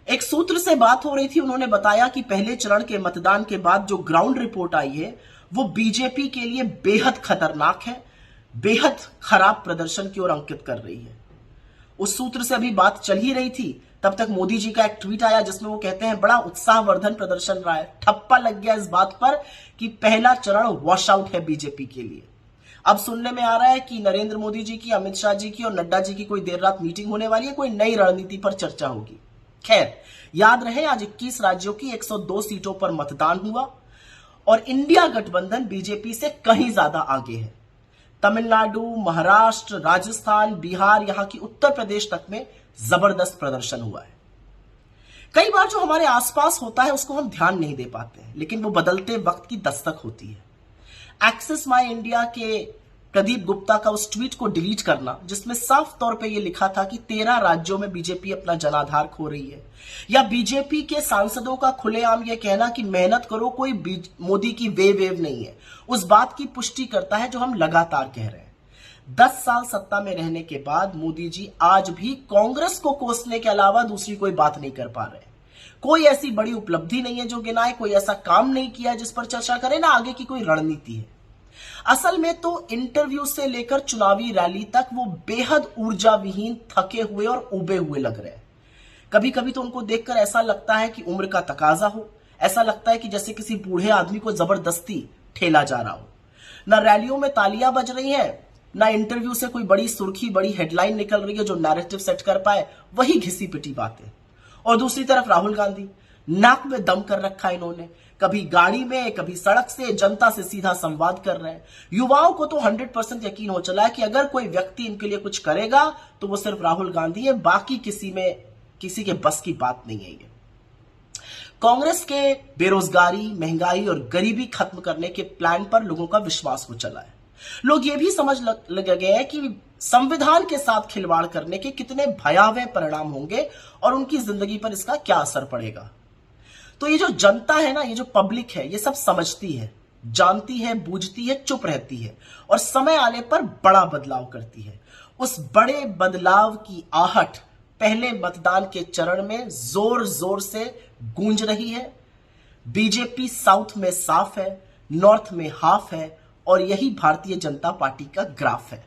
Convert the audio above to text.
एक सूत्र से बात हो रही थी, उन्होंने बताया कि पहले चरण के मतदान के बाद जो ग्राउंड रिपोर्ट आई है वो बीजेपी के लिए बेहद खतरनाक है, बेहद खराब प्रदर्शन की ओर अंकित कर रही है। उस सूत्र से अभी बात चल ही रही थी, तब तक मोदी जी का एक ट्वीट आया जिसमें वो कहते हैं बड़ा उत्साहवर्धन प्रदर्शन रहा है। ठप्पा लग गया इस बात पर कि पहला चरण वॉश आउट है बीजेपी के लिए। अब सुनने में आ रहा है कि नरेंद्र मोदी जी की, अमित शाह जी की और नड्डा जी की कोई देर रात मीटिंग होने वाली है, कोई नई रणनीति पर चर्चा होगी। खैर, याद रहे आज 21 राज्यों की 102 सीटों पर मतदान हुआ और इंडिया गठबंधन बीजेपी से कहीं ज्यादा आगे है। तमिलनाडु, महाराष्ट्र, राजस्थान, बिहार, यहां की उत्तर प्रदेश तक में जबरदस्त प्रदर्शन हुआ है। कई बार जो हमारे आसपास होता है उसको हम ध्यान नहीं दे पाते हैं, लेकिन वो बदलते वक्त की दस्तक होती है। एक्सेस माई इंडिया के प्रदीप गुप्ता का उस ट्वीट को डिलीट करना जिसमें साफ तौर पे ये लिखा था कि 13 राज्यों में बीजेपी अपना जनाधार खो रही है, या बीजेपी के सांसदों का खुलेआम ये कहना कि मेहनत करो, कोई मोदी की वेव नहीं है, उस बात की पुष्टि करता है जो हम लगातार कह रहे हैं। 10 साल सत्ता में रहने के बाद मोदी जी आज भी कांग्रेस को कोसने के अलावा दूसरी कोई बात नहीं कर पा रहे। कोई ऐसी बड़ी उपलब्धि नहीं है जो गिनाए, कोई ऐसा काम नहीं किया जिस पर चर्चा करें, ना आगे की कोई रणनीति है। असल में तो इंटरव्यू से लेकर चुनावी रैली तक वो बेहद ऊर्जा विहीन, थके हुए और उबे हुए लग रहे हैं। कभी कभी तो उनको देखकर ऐसा लगता है कि उम्र का तकाजा हो, ऐसा लगता है कि जैसे किसी बूढ़े आदमी को जबरदस्ती ठेला जा रहा हो। ना रैलियों में तालियां बज रही हैं, ना इंटरव्यू से कोई बड़ी सुर्खी, बड़ी हेडलाइन निकल रही है जो नैरेटिव सेट कर पाए, वही घिसी पिटी बातें। और दूसरी तरफ राहुल गांधी, नाक में दम कर रखा है इन्होंने, कभी गाड़ी में, कभी सड़क से जनता से सीधा संवाद कर रहे हैं। युवाओं को तो 100% यकीन हो चला है कि अगर कोई व्यक्ति इनके लिए कुछ करेगा तो वो सिर्फ राहुल गांधी है, बाकी किसी के बस की बात नहीं है ये। कांग्रेस के बेरोजगारी, महंगाई और गरीबी खत्म करने के प्लान पर लोगों का विश्वास हो चला है। लोग ये भी समझ लग गए हैं कि संविधान के साथ खिलवाड़ करने के कितने भयावह परिणाम होंगे और उनकी जिंदगी पर इसका क्या असर पड़ेगा। तो ये जो जनता है ना, ये जो पब्लिक है, ये सब समझती है, जानती है, बूझती है, चुप रहती है और समय आने पर बड़ा बदलाव करती है। उस बड़े बदलाव की आहट पहले मतदान के चरण में जोर जोर से गूंज रही है। बीजेपी साउथ में साफ है, नॉर्थ में हाफ है और यही भारतीय जनता पार्टी का ग्राफ है।